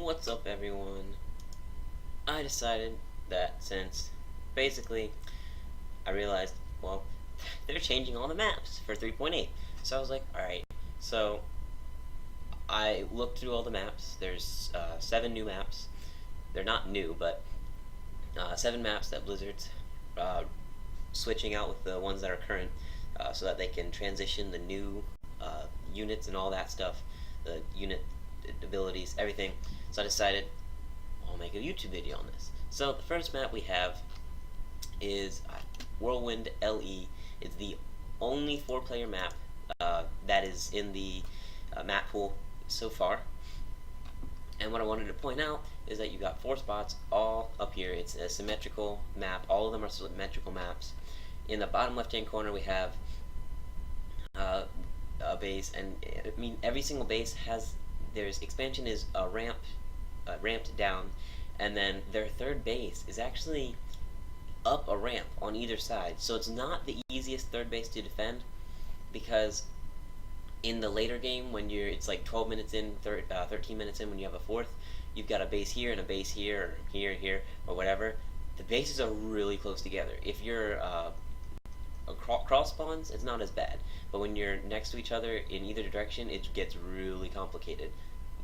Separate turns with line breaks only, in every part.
What's up, everyone? I decided that since basically I realized, well, they're changing all the maps for 3.8. So I was like, alright. So I looked through all the maps. There's 7 new maps. They're not new, but 7 maps that Blizzard's uh, switching out with the ones that are current so that they can transition the new units and all that stuff, the unit abilities, everything. So I decided I'll make a YouTube video on this. So the first map we have is Whirlwind LE. It's the only 4-player map that is in the map pool so far. And what I wanted to point out is that you got 4 spots all up here. It's a symmetrical map. All of them are symmetrical maps. In the bottom left-hand corner we have a base, and I mean every single base has there's expansion is a ramped down, and then their third base is actually up a ramp on either side. So it's not the easiest third base to defend, because in the later game when it's like 12 minutes in, 13 minutes in, when you have a fourth, you've got a base here and a base here, or here, or whatever. The bases are really close together. If you're cross spawns, it's not as bad, but when you're next to each other in either direction, it gets really complicated,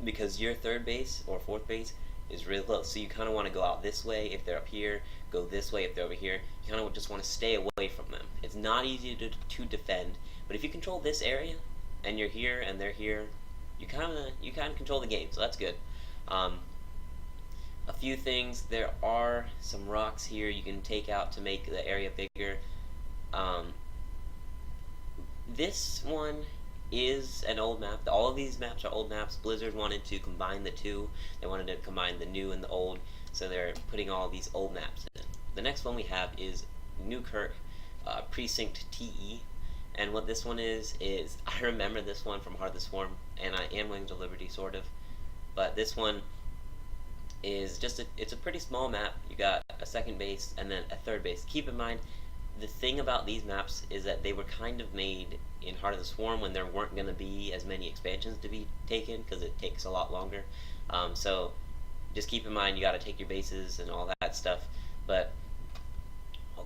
because your third base or fourth base is really close. So you kind of want to go out this way if they're up here, go this way if they're over here. You kind of just want to stay away from them. It's not easy to defend, but if you control this area and you're here and they're here, you kind of control the game. So that's good. A few things: there are some rocks here you can take out to make the area bigger. This one is an old map. All of these maps are old maps. Blizzard wanted to combine the two. They wanted to combine the new and the old, so they're putting all these old maps in. The next one we have is Newkirk Precinct TE, and what this one is I remember this one from Heart of the Swarm, and I am Wings of Liberty, sort of, but this one is it's a pretty small map. You got a second base and then a third base. Keep in mind, the thing about these maps is that they were kind of made in Heart of the Swarm when there weren't going to be as many expansions to be taken, because it takes a lot longer. So just keep in mind, you got to take your bases and all that stuff. But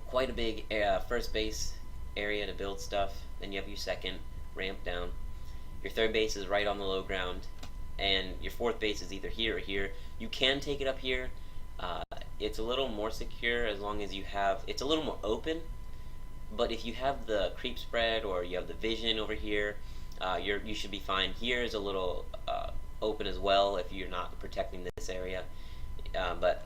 quite a big first base area to build stuff. Then you have your second ramp down. Your third base is right on the low ground, and your fourth base is either here or here. You can take it up here. It's a little more secure as long as you have. It's a little more open. But if you have the creep spread or you have the vision over here, you should be fine. Here is a little open as well if you're not protecting this area. But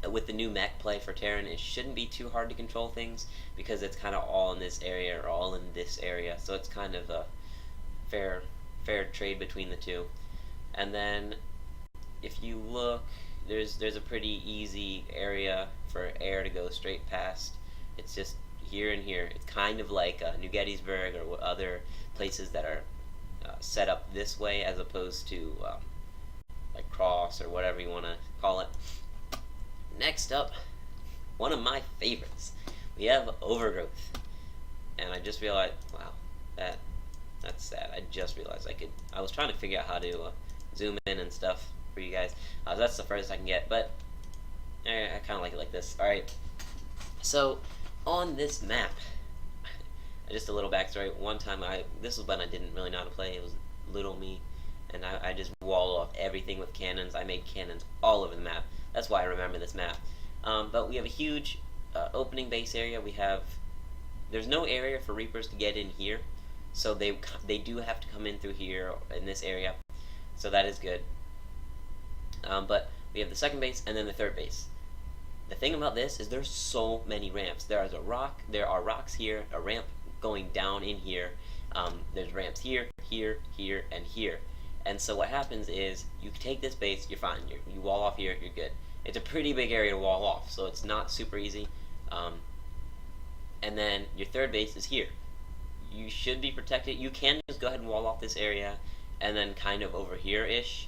with the new mech play for Terran, it shouldn't be too hard to control things, because it's kind of all in this area or all in this area. So it's kind of a fair trade between the two. And then if you look, there's a pretty easy area for air to go straight past. It's just here and here. It's kind of like New Gettysburg or other places that are set up this way, as opposed to like Cross or whatever you want to call it. Next up, one of my favorites, we have Overgrowth, and I just realized, wow, that's sad. I just realized I was trying to figure out how to zoom in and stuff for you guys. That's the furthest I can get, but I kind of like it like this. Alright, so on this map, just a little backstory. One time, this was when I didn't really know how to play. It was little me, and I just walled off everything with cannons. I made cannons all over the map. That's why I remember this map. But we have a huge opening base area. There's no area for Reapers to get in here, so they do have to come in through here in this area. So that is good. But we have the second base and then the third base. The thing about this is there's so many ramps. There are rocks here, a ramp going down in here. There's ramps here, here, and here. And so what happens is, you take this base, you're fine. You wall off here, you're good. It's a pretty big area to wall off, so it's not super easy. And then your third base is here. You should be protected. You can just go ahead and wall off this area, and then kind of over here-ish.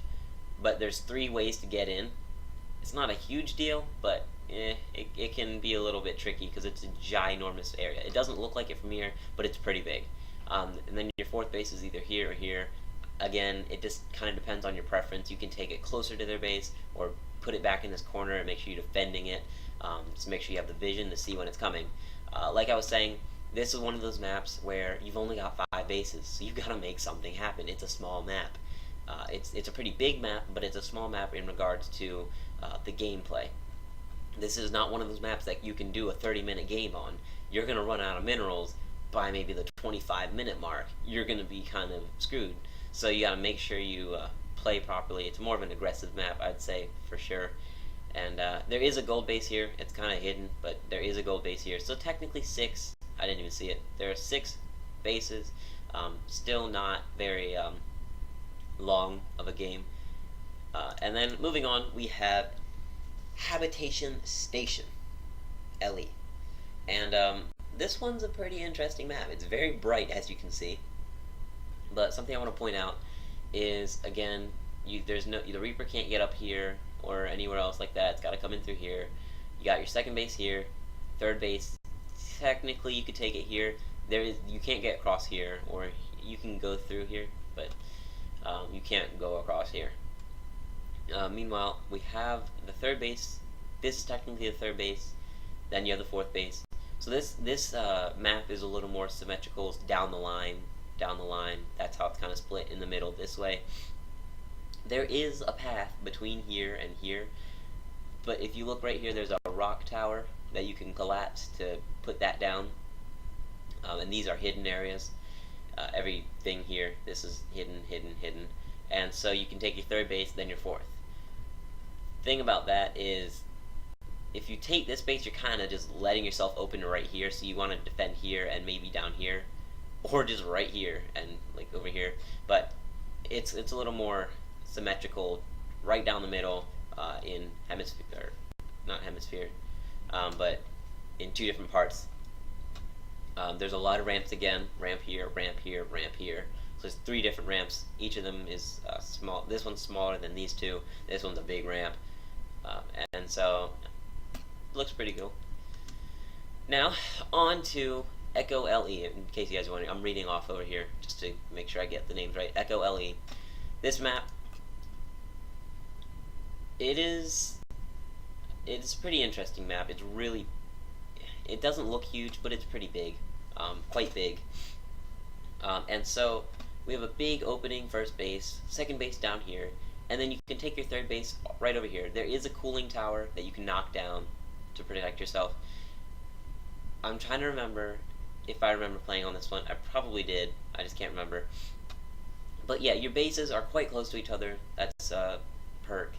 But there's 3 ways to get in. It's not a huge deal, but it can be a little bit tricky, because it's a ginormous area. It doesn't look like it from here, but it's pretty big. And then your fourth base is either here or here. Again, it just kind of depends on your preference. You can take it closer to their base or put it back in this corner and make sure you're defending it. Just make sure you have the vision to see when it's coming. Like I was saying, this is one of those maps where you've only got 5 bases, so you've got to make something happen. It's a small map. It's a pretty big map, but it's a small map in regards to the gameplay. This is not one of those maps that you can do a 30-minute game on. You're going to run out of minerals by maybe the 25-minute mark. You're going to be kind of screwed. So you got to make sure you play properly. It's more of an aggressive map, I'd say, for sure. And there is a gold base here. It's kind of hidden, but there is a gold base here. So technically 6. I didn't even see it. There are 6 bases. Still not very long of a game. And then moving on, we have Habitation Station, LE. And this one's a pretty interesting map. It's very bright, as you can see. But something I want to point out is, again, the Reaper can't get up here or anywhere else like that. It's got to come in through here. You got your second base here, third base. Technically, you could take it here. You can't get across here, or you can go through here, but you can't go across here. Meanwhile, we have the third base. This is technically the third base. Then you have the fourth base. So this map is a little more symmetrical. It's down the line. That's how it's kind of split in the middle this way. There is a path between here and here, but if you look right here, there's a rock tower that you can collapse to put that down. And these are hidden areas. Everything here, this is hidden. And so you can take your third base, then your fourth. Thing about that is, if you take this base, you're kind of just letting yourself open to right here, so you want to defend here and maybe down here, or just right here and like over here. But it's a little more symmetrical, right down the middle, in hemisphere, or not hemisphere, but in 2 different parts. There's a lot of ramps again. Ramp here, ramp here, ramp here. So there's 3 different ramps. Each of them is small. This one's smaller than these 2. This one's a big ramp. And so it looks pretty cool. Now, on to Echo LE. In case you guys are wondering, I'm reading off over here just to make sure I get the names right. Echo LE. This map, it's a pretty interesting map. It doesn't look huge, but it's pretty big, quite big. And so we have a big opening first base, second base down here, and then you can take your third base right over here. There is a cooling tower that you can knock down to protect yourself. I'm trying to remember if I remember playing on this one. I probably did. I just can't remember. But yeah, your bases are quite close to each other. That's a perk.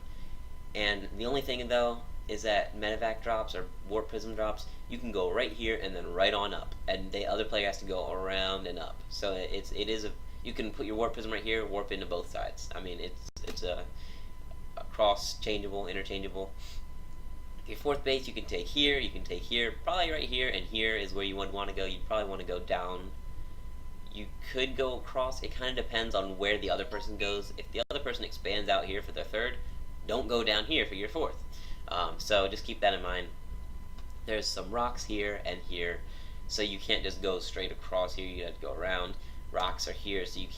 And the only thing, though, is that medevac drops or warp prism drops, you can go right here and then right on up, and the other player has to go around and up. So you can put your warp prism right here, warp into both sides. I mean, it's a cross changeable, interchangeable. Your fourth base you can take here, probably right here, and here is where you would want to go. You'd probably want to go down. You could go across. It kind of depends on where the other person goes. If the other person expands out here for their third, don't go down here for your fourth. So just keep that in mind. There's some rocks here and here, so you can't just go straight across here. You have to go around. Rocks are here, so you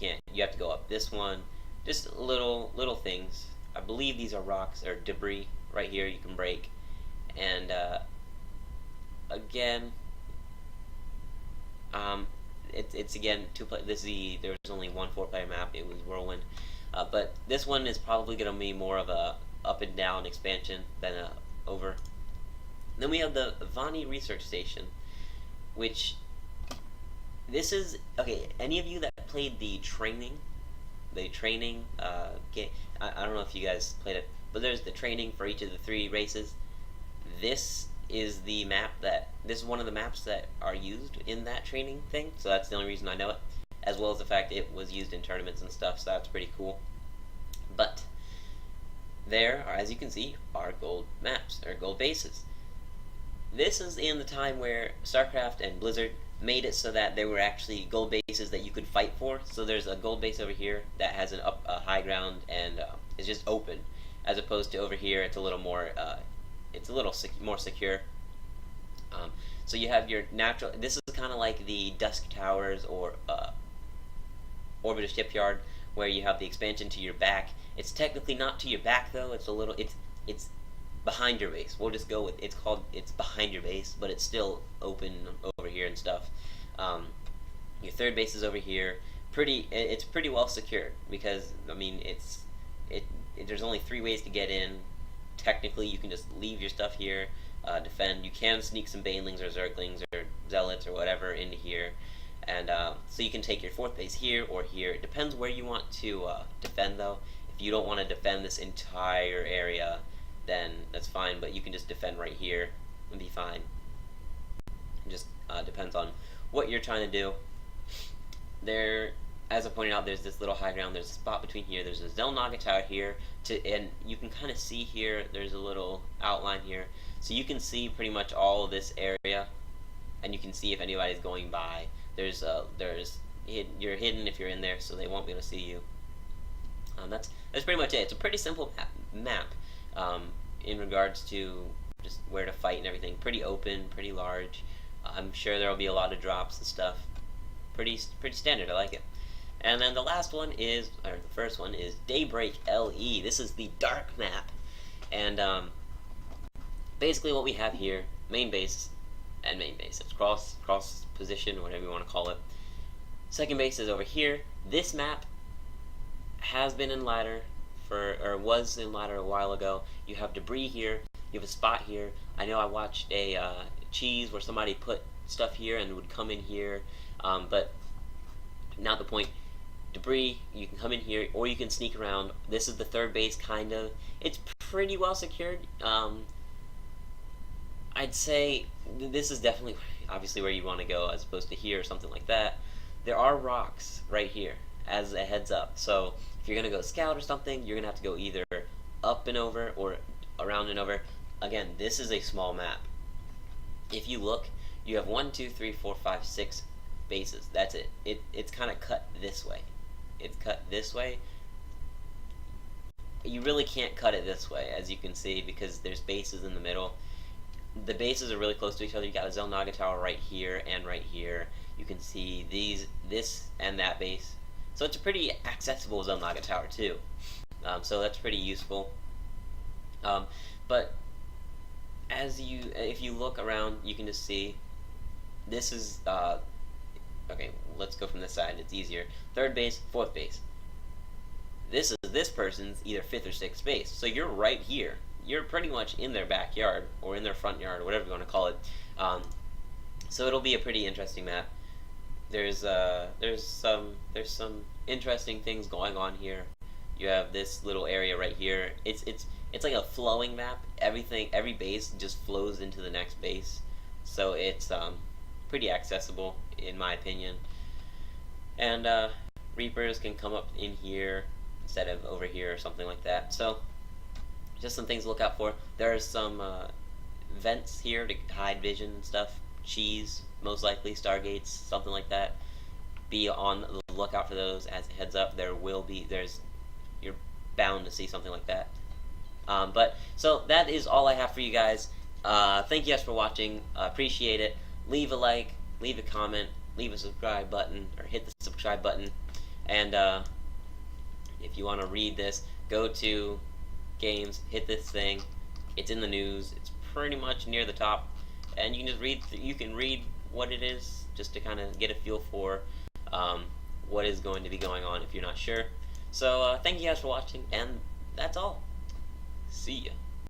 have to go up this one. Just little things. I believe these are rocks or debris right here you can break. And again, it's again there was only one 4-player map. It was Whirlwind, but this one is probably going to be more of a up and down expansion than a over. Then we have the Vahni research station, which this is okay. Any of you that played the training game, I don't know if you guys played it, but there's the training for each of the 3 races. This is one of the maps that are used in that training thing, so that's the only reason I know it, as well as the fact it was used in tournaments and stuff, so that's pretty cool. But there are, as you can see, are gold maps, or gold bases. This is in the time where StarCraft and Blizzard made it so that there were actually gold bases that you could fight for. So there's a gold base over here that has a high ground and is just open, as opposed to over here it's a little more more secure. So you have your natural. This is kind of like the Dusk Towers or Orbiter Shipyard, where you have the expansion to your back. It's technically not to your back though. It's behind your base. We'll just go with it's behind your base, but it's still open over here and stuff. Your third base is over here. It's pretty well secured because I mean there's only 3 ways to get in. Technically, you can just leave your stuff here, defend. You can sneak some banelings or zerglings or zealots or whatever into here, and so you can take your 4th base here or here. It depends where you want to defend though. If you don't want to defend this entire area, then that's fine, but you can just defend right here and be fine. It just depends on what you're trying to do. There, as I pointed out, there's this little high ground. There's a spot between here. There's a Xel'Naga tower here, and you can kind of see here. There's a little outline here, so you can see pretty much all of this area, and you can see if anybody's going by. You're hidden if you're in there, so they won't be able to see you. That's pretty much it. It's a pretty simple map. In regards to just where to fight and everything. Pretty open, pretty large. I'm sure there will be a lot of drops and stuff. Pretty standard. I like it. And then the last one is, or the first one is Daybreak LE. This is the dark map, and basically what we have here: main base and main base. It's cross position, whatever you want to call it. Second base is over here. This map has been in ladder. Was in ladder a while ago. You have debris here. You have a spot here. I know I watched a cheese where somebody put stuff here and would come in here, but not the point. Debris, you can come in here or you can sneak around. This is the third base, kind of. It's pretty well secured. I'd say this is definitely obviously where you want to go as opposed to here or something like that. There are rocks right here as a heads up, so if you're going to go scout or something, you're going to have to go either up and over or around and over. Again, this is a small map. If you look, you have 1, 2, 3, 4, 5, 6 bases. That's it. It's kind of cut this way. It's cut this way. You really can't cut it this way, as you can see, because there's bases in the middle. The bases are really close to each other. You got a Xel'Naga tower right here and right here. You can see this and that base. So it's a pretty accessible Xel'Naga tower too. So that's pretty useful. But if you look around, you can just see this is okay. Let's go from this side. It's easier. Third base, 4th base. This is this person's either 5th or 6th base. So you're right here. You're pretty much in their backyard or in their front yard or whatever you want to call it. So it'll be a pretty interesting map. There's some interesting things going on here. You have this little area right here. It's like a flowing map. Every base just flows into the next base, so it's pretty accessible in my opinion. And Reapers can come up in here instead of over here or something like that. So just some things to look out for. There are some vents here to hide vision and stuff. Cheese, most likely, Stargates, something like that. Be on the lookout for those as a heads up. You're bound to see something like that. So that is all I have for you guys. Thank you guys for watching. Appreciate it. Leave a like, leave a comment, leave a subscribe button, or hit the subscribe button. And if you want to read this, go to games, hit this thing. It's in the news. It's pretty much near the top, and you can just read. You can read what it is just to kind of get a feel for what is going to be going on if you're not sure. So thank you guys for watching, and that's all. See ya.